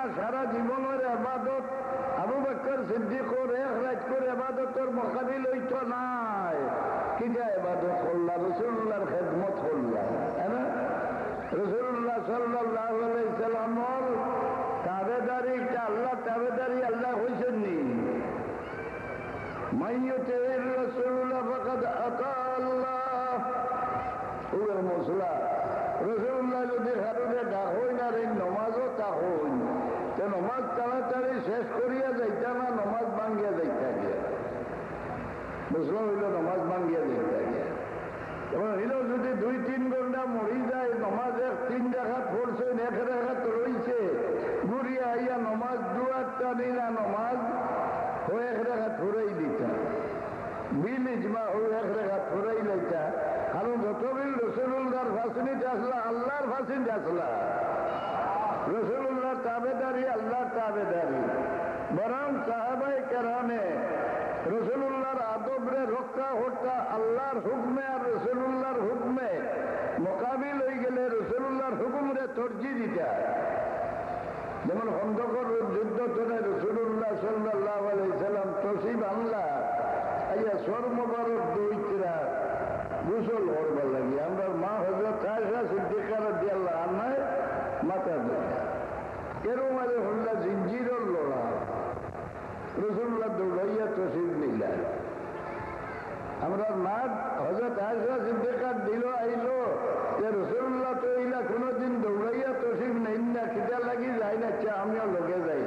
না সারা জীবনের আবাদত আবু বকর সিদ্দিকর এক রাত করে আবাদতের মোকাবিল হইতো নাই। কিটা আবাদত করলা? রাসূলুল্লাহর খেদমত করলা। রাসূলুল্লাহ সাল্লাল্লাহু আলাইহি সাল্লামর তাবেদারি, আল্লাহ তাবেদারি আল্লাহ হইছেন নি? মাইয়ুতির রাসূল ফাকাদ আতা আল্লাহ। ওর মশলা রাসূলুল্লাহ যদি হারুনে ডাকই না রে নমাজও তা হই, তো নমাজ তাড়াতাড়ি শেষ করিয়া যাইতা না, নমাজ ভাঙ্গিয়া যাইতা গিয়া। মশলা হইল নমাজ ভাঙ্গিয়া যাইতা গিয়া। এবং হইল যদি 2-3 ঘন্টা মরি যায়, নমাজ 3 রাকাত পড়ছেন, 1 রাকাত রইছে, ঘুরিয়া আইয়া নমাজ দুয়ারটা নিলা নমাজ ও 1 রাকাত ফুরাই দিতা, বিল ইজমা ও 1 রাকাত ফুরাই লইতা। কারণ যতবিল রাসূলুল্লাহর ফাসিলিটি আসলা, আল্লাহর ফাসিলিটি আসলা। রাসূলুল্লাহর তাবেদারি, আল্লাহর তাবেদারি। বরং সাহাবায়ে কেরামে রাসূলুল্লাহর আদবরে রক্ষা হত্যা আল্লাহর হুকমে আর রাসূলুল্লাহর হুকমে মোকাবিল হয়ে গেলে রাসূলুল্লাহর হুকুমরে তরজি দিতা। যেমন খন্দকের যুদ্ধ চলে রাসূলুল্লাহ সাল্লাল্লাহু আলাইহি সাল্লাম তসিব আনলা আইয়া সর মোবারক দুইরা গোসল করবার লাগি। আমরা মা হযরত আয়েশা সিদ্দিকা রাদিয়াল্লাহু আনহা মাথা দেয় এরও মাঝে হল্লা জিঞ্জিরের লড়া। রাসূলুল্লাহ দৌড়াইয়া তসিব নিলা। আমরা মা হযরত আয়েশা সিদ্দিকা দিল আইল যে রাসূলুল্লাহ তো এইলা কোনোদিন দৌড়াইয়া তসিব নেন না, খিদা লাগি যায় না, আমিও লগে যাই।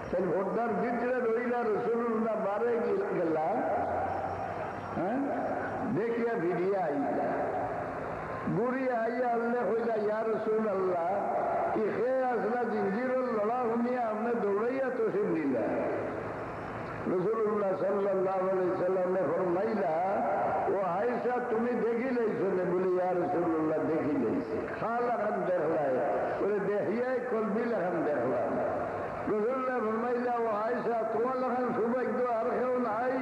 সেই ভোটদার ভিতরে রইলা রাসূলুল্লাহ বারে গেলা, হ্যাঁ দেখিয়া ভিড়িয়া আইলা, ঘুরিয়া আইয়া আল্লাহ হইলা ইয়া রাসূলুল্লাহ ই খেয়ে আসলা জিঞ্জিরের লড়া শুনিয়া আপনি দৌড়াইয়া তসিব নিলা। রাসূলুল্লাহ সাল্লাল্লাহু আলাইহি সাল্লামে ফরমাইলা ও আয়েশা তুমি দেখি লইছো নে? বলি ইয়া রাসূলুল্লাহ দেখি লইছি। খালা খান দেখলাই বলে দেখিয়াই কলবি লাখান দেখলাম। রাসূলুল্লাহ ফরমাইলা ও আয়েশা তোমার লাখান সৌভাগ্য আর কেউ নাই,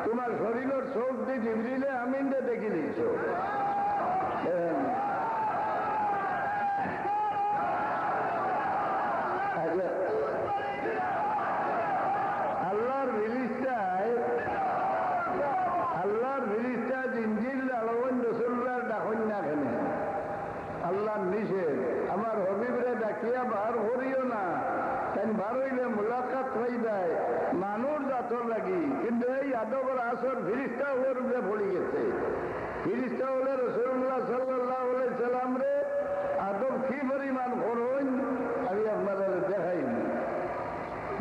তোমার শরীরের চোখ দিয়ে জিবরিলে আমিন দে দেখি লইছো। আল্লাহর ফিরিস্তা জিঞ্জির আলবন রাসূলুল্লাহর ডাকন না কেন? আল্লাহর নিষেধ। আমার হবিবরে ডাকিয়া বার করিও না, তাই বার হইলে মুলাকাত হয়ে যায় মানুষ জাতর লাগি। কিন্তু এই আদবের আসর ফিরিস্তা ওর উপরে পড়ে গেছে। ফিরিস্তা হলে রাসূলুল্লাহ সাল্লাল্লাহু আলাইহি সাল্লাম রে আদব কি পরিমাণ করুন আমি আপনারা দেখাই।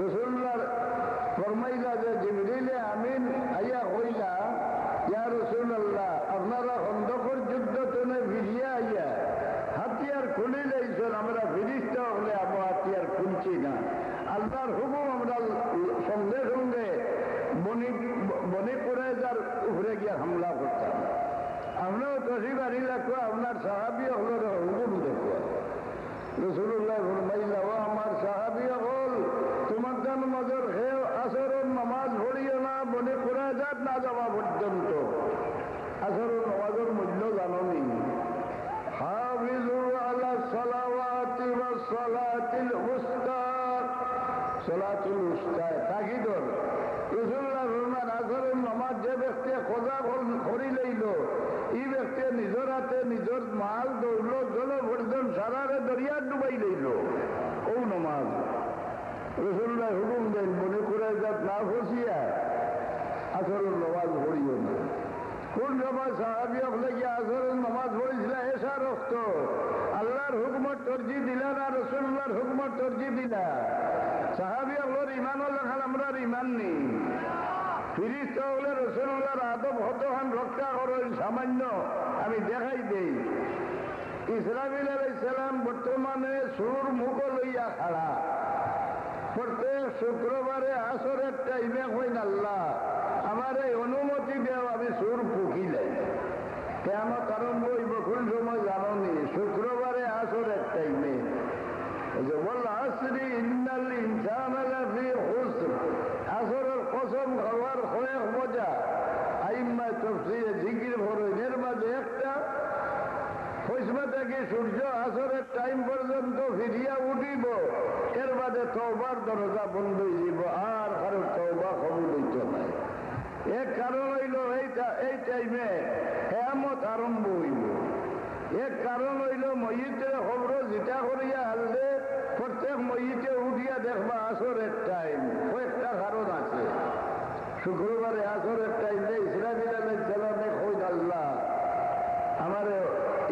রাসূলুল্লাহ ফরমাইলা যে জিবরিলে আমিন আইয়া হইলা ইয়া রাসূলুল্লাহ আপনারা খন্দকের যুদ্ধ তনে ফিরিয়া আইয়া হাতিয়ার খুলে লাইছেন, আমরা ফিরিস্তা হলে আমরা হাতিয়ার খুলছি না। আল্লাহর হুকুম আমরা সঙ্গে সঙ্গে বনি কুরাইজার উপরে গিয়া হামলা করতাম। আমরাও তসিব আনি রাখো, আপনার সাহাবী হল হুকুম দেখো। রাসূলুল্লাহ ফরমাইলা ও আমার সাহাবী হল তোমার জন্য নজর খেয়ে আসরের নামাজ পড়িও না বনি কুরাইজার না যাওয়া পর্যন্ত। আসরের নামাজের মূল্য জাননি। হাফিজু আলা সালাওয়াতি ওয়াস সালাতিল উস্তা, সালাতুল উস্তা তাকিদর। রাসূলুল্লাহ ফরমান আসরের নামাজ যে ব্যক্তি খোঁজা করি লইল এই ব্যক্তি নিজের হাতে নিজের মাল দৌড়ল জল পর্যন্ত সারারে দরিয়ার ডুবাই লইল। ও নামাজ রাসূলুল্লাহ হুকুম দেন বনি কুরাইজাত না ফসিয়া আসরের নামাজ পড়িও না। কোন সময় সাহাবী হলে গিয়ে আসরের নামাজ পড়েছিল এসা রক্ত আল্লাহর হুকুমত তরজি দিলা না রাসূলুল্লাহর হুকুমত তরজি দিলা? সাহাবী হলোর ইমান লেখান আমরা ইমান নেই। ফিরিস্তা হলে রাসূলুল্লাহর আদব হতহান রক্ষা করেন সামান্য আমি দেখাই দেই। ইসরাফিল আলাইহিস সালাম বর্তমানে সুর মুখ লইয়া খাড়া। প্রত্যেক শুক্রবারে আসরের টাইমে হইন আল্লাহ আমার এই অনুমতি দেও আমি সুর ফুকি লাই। কেমন আরম্ভ হইব কোন সময় জানি? শুক্রবারে আসরের টাইমে। বল আসরি ইন্নাল ইনসানা লাফি খুসর, আসরের কসম খাওয়ার কয়েক মজা আইম্মা তাফসীরে জিকির করেন। এর মাঝে একটা ফৈসমা থেকে সূর্য আসরের টাইম পর্যন্ত ফিরিয়া উঠিব, এর বাদে তওবার দরজা বন্ধ হয়ে যাব, আর কারোর তওবা কবুল হইত না। এক কারণ হইল এই টাইমে কিয়ামত আরম্ভ হইল। এক কারণ হইল মসজিদের খবর যেটা করিয়া হারলে প্রত্যেক মসজিদে উঠিয়া দেখবা আসরের টাইম। কয়েকটা কারণ আছে। শুক্রবারে আসরের টাইমে ইসরাফিল আলাইহিস সালামে কইল, আল্লাহ আমারে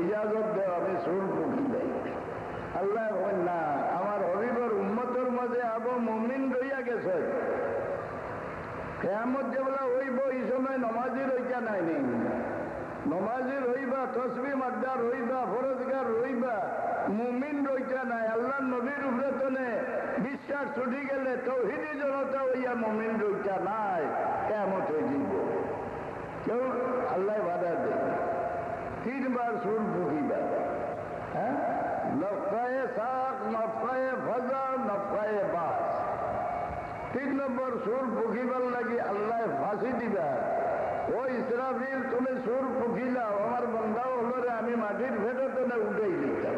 ইজাজত দেও, আমি সুর পুকি দেই। আল্লাহ কইল না, আমার হবিবর উম্মতের মাঝে আবো মুমিন রইয়া গেছে। কিয়ামত যেবেলা হইব এই সময় নমাজি রইয়া নাই নি। নমাজি রইবা, তসবি মাদ্দার রইবা, ফরজগার রইবা, মুমিন রইয়া নাই। আল্লাহ নবীর উপরে তনে বিশ্বাস ছুটি গেলে তৌহিদি জনতা হইয়া মুমিন রইয়া নাই, কিয়ামত হয়ে যাব। কেউ আল্লাহ বাধা দেয়, 3 বার সুর ফুকিবা। হ্যাঁ, নফকায়ে সাক, নফকায়ে ফজা, নফকায়ে বাস। 3 নম্বর সুর ফুকিবার লাগি আল্লাহ ফাঁসি দিবা। ও ইসরাফিল, তুমি সুর ফুকিলাও, আমার বন্ধাও হলো রে, আমি মাটির ভেতরে না উঠেই দিতাম।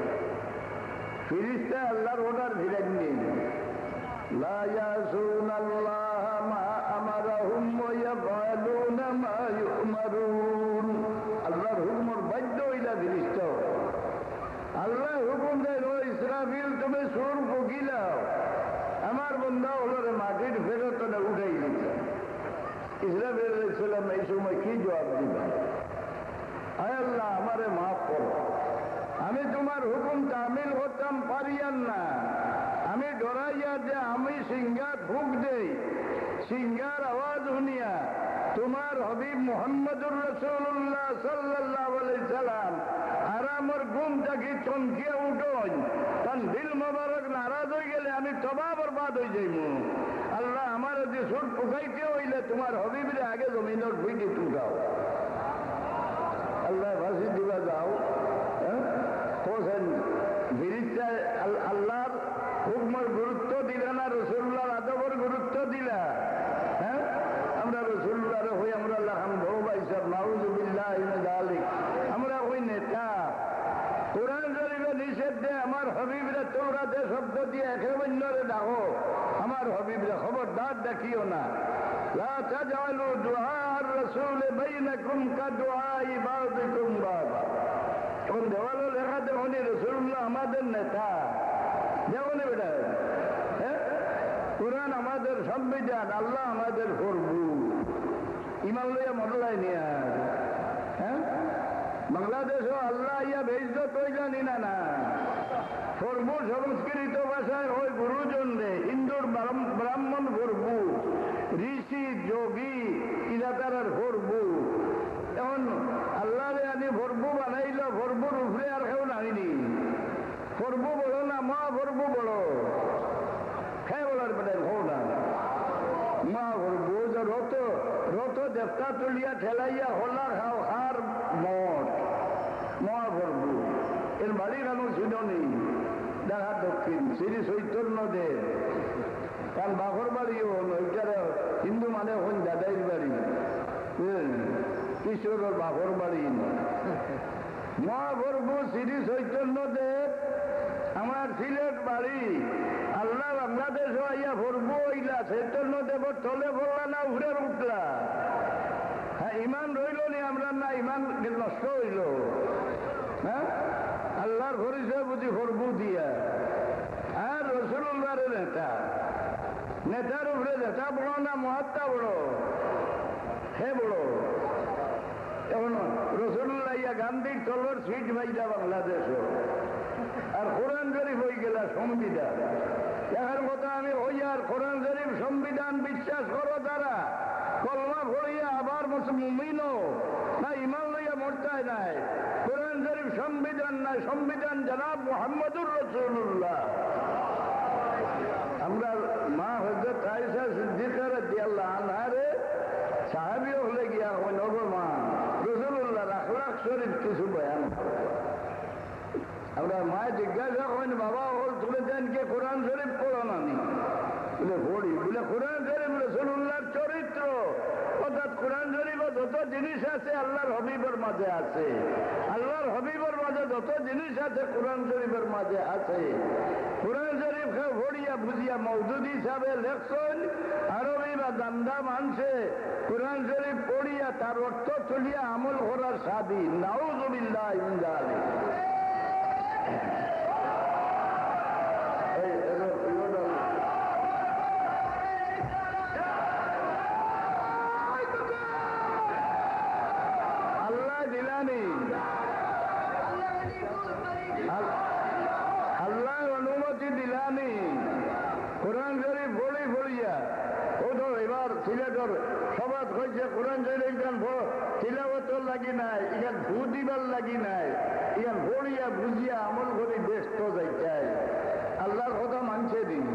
ফিরিস্তা আল্লাহর অর্ডার ফিরাই নেই। লা ইয়াসুনাল্লাহ মা আমারাহুম ওয়া ইয়াফআলুনা মা ইউমারুন। আল্লাহর হুকুমের বাধ্য হইলা ফিরিস্তা। আল্লাহ হুকুম দেয়, ও ইসরাফিল, তুমি সুর ফুকিলাও, আমার বন্ধা হলো রে মাটির ফেরত না উঠাই দিচ্ছে। ইসরাফিল আলাইহিস সালাম এই সময় কি জবাব দিবেন? আয় আল্লাহ, আমারে মাফ করো, আমি তোমার হুকুম তামিল করতাম পারিয়ান না। আমি ডরাইয়া যে আমি সিংহার ফুক দেই, সিংহার আওয়াজ শুনিয়া তোমার হবিব মুহাম্মদুর রাসূলুল্লাহ সাল্লাল্লাহু আলাইহি সাল্লাম আরামর ঘুম থাকি চমকিয়া উঠোন, তার দিল মোবারক নারাজ হয়ে গেলে আমি তবা বরবাদ হয়ে যাইব। আল্লাহ, আমার যে সুর পুকাইতে হইলে তোমার হবিবরে আগে জমিনের ভুইটি টুকাও। আল্লাহ ফাঁসি দিবা যাও। হোসেন বিরিজটা আল্লাহর হুকমের গুরুত্ব দিলা না রসুল্লাহর আদবের গুরুত্ব দিলা? হ্যাঁ, আমরা রসুল্লাহর হই আমরা লাহাম ভৌবাই সব নাউজুবিল্লাহ মিন যালিক। আমরা হই নেতা। কোরআন শরীফে নিষেধ দেয় আমার হবিবরে তোমরাতে শব্দ দিয়ে একেবারে ডাকো। আমার হবিবরে খবরদার ডাকিও না। লা তাজআলু দুআ আর-রাসূল বাইনাকুম কাদুআই বাযিকুম বাযা। এখন দেওয়ালে লেখা দেখুন রসুল্লাহ আমাদের নেতা। দেখুন বেটা, হ্যাঁ, কোরআন আমাদের সংবিধান, আল্লাহ আমাদের প্রভু। ইমান লইয়া মরলাই নিয়া, হ্যাঁ, বাংলাদেশও আল্লাহ ইয়া বেইজ্জত হয়ে জানি না না। প্রভু সংস্কৃত ভাষায় ওই গুরুজন রে, হিন্দুর ব্রাহ্মণ প্রভু, ঋষি যোগী ইলাকার প্রভু। এখন আল্লাহ রে আনি ভরবু বানাইল, ভরবুর উপরে আর কেউ নাইনি। ভরবু বড় না মা ভরবু বড়? খেয়ে বলার বেটাই হো না মা ভরবু। রত রত দেবতা তুলিয়া ঠেলাইয়া হলা খাও হার মঠ মা ভরবু। এর বাড়ি কেন শুনি দেখা দক্ষিণ শ্রী চৈতন্য দেব, কারণ বাঘর বাড়িও ওইটার হিন্দু মানে হন দাদাইর বাড়ি, কিশোরের বাঘর বাড়ি। মহাপ্রভু শ্রী চৈতন্য দেব আমার সিলেট বাড়ি। আল্লাহ বাংলাদেশ আইয়া ভরবু হইলা, চৈতন্য দেবর তলে পড়লা না উড়ে উঠলা? হ্যাঁ, ইমান রইল নি আমরা? না ইমান নষ্ট হইল? হ্যাঁ, আল্লাহর পরিচয় বুঝি ভরবু দিয়া। আর রসুল্লাহর নেতা, নেতার উপরে নেতা বড় না মহাত্মা বড়? হে বড়। এখন রসুল্লাহ ইয়া গান্ধীর তলর সিট ভাইলা বাংলাদেশ, আর কোরআন শরীফ হয়ে গেল সংবিধান। দেখার কথা আমি ওই আর কোরআন শরীফ সংবিধান বিশ্বাস করো তারা কলমা পড়িয়া আবার মুমিন না ইমান লইয়া মরতায় নাই। কোরআন শরীফ সংবিধান নাই, সংবিধান জনাব মুহাম্মদুর রাসূলুল্লাহ। আমরা মা হযরত আয়েশা সিদ্দিকা রাদিয়াল্লাহু আনহারে সাহাবী হলে গিয়া নবর মা রসুল্লাহর আখলাক শরীফ কিছু বয়ান করে। আমরা মায় জিজ্ঞাসা করেন, বাবা হল তুলে দেন কে কোরআন শরীফ পড়ো না? বলে পড়ি। বলে কোরআন শরীফ রসুল্লাহর চরিত্র, অর্থাৎ কোরআন শরীফে যত জিনিস আছে আল্লাহর হবিবের মাঝে আছে। আল্লাহর হবিবের মাঝে যত জিনিস আছে কোরআন শরীফের মাঝে আছে। কোরআন শরীফ পড়িয়া বুঝিয়া মওদুদ হিসাবে লেখছেন আরবি বা জান্দা মানুষে কোরআন শরীফ পড়িয়া তার অর্থ চলিয়া আমল করার স্বাধীন। নাউযুবিল্লাহি মিন যালিক। আল্লাহ দিলানি, আল্লাহ অনুমতি দিলানি কোরআন শরীফ পড়ি পড়িয়া। ও তো এবার সিলেটর সবাই কইছে কোরআন শরীফ এখান তিলাওয়াত লাগি নাই, এখান ভূ দিবার লাগি নাই, এখান পড়িয়া বুঝিয়া আমল করে ব্যস্ত যাইতে আল্লাহর কথা মানছে দিন।